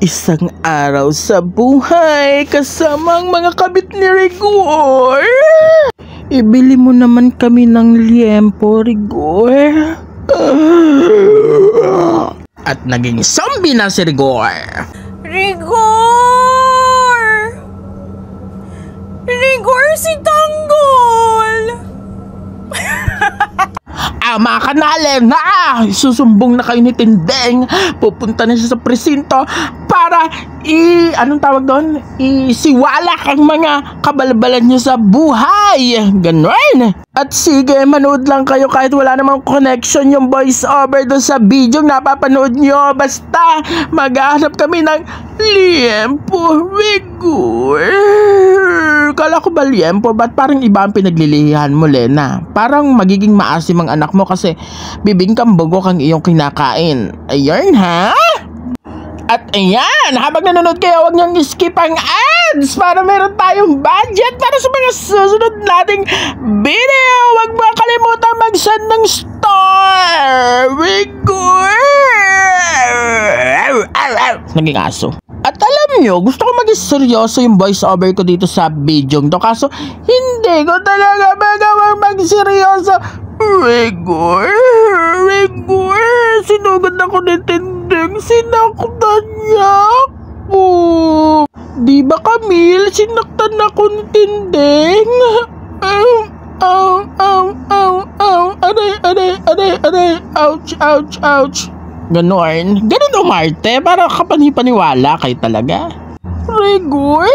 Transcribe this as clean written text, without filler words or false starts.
Isang araw sa buhay kasama ang mga kabit ni Rigor. Ibili mo naman kami ng liempo, Rigor. At naging zombie na si Rigor. Rigor! Rigor, si Tanggol! Mga kanale na! Susumbong na kayo ni Tindeng. Pupunta na siya sa presinto para anong tawag doon? Isiwala ang mga kabalbalan niya sa buhay. Ganon. At sige, manood lang kayo kahit wala namang connection yung voice over doon sa video napapanood nyo. Basta maghahanap kami ng liempo, Rigor. Kala ko ba liempo? Ba't parang iba ang pinaglilihan mo, Lena? Parang magiging maasim ang anak mo kasi bibingkang bugok ang iyong kinakain. Ayun, ha? At ayan, habang nanonood kayo, huwag niyong skip ang ads para meron tayong budget para sa mga susunod nating video. Huwag mo kalimutan mag-send ng star. Rigor! Naging aso. At alam nyo, gusto ko maging seryoso yung voice over ko dito sa video to. Kaso, hindi ko talaga magawang magseryoso. Rigor! Rigor! Sinugod ako ni Tindeng. Sinaktan niya ako. Di ba, Camille? Sinaktan ako ni Tindeng. Aray. Ouch. Ganon umarte. Para kapani-paniwala kayo talaga. Rigor?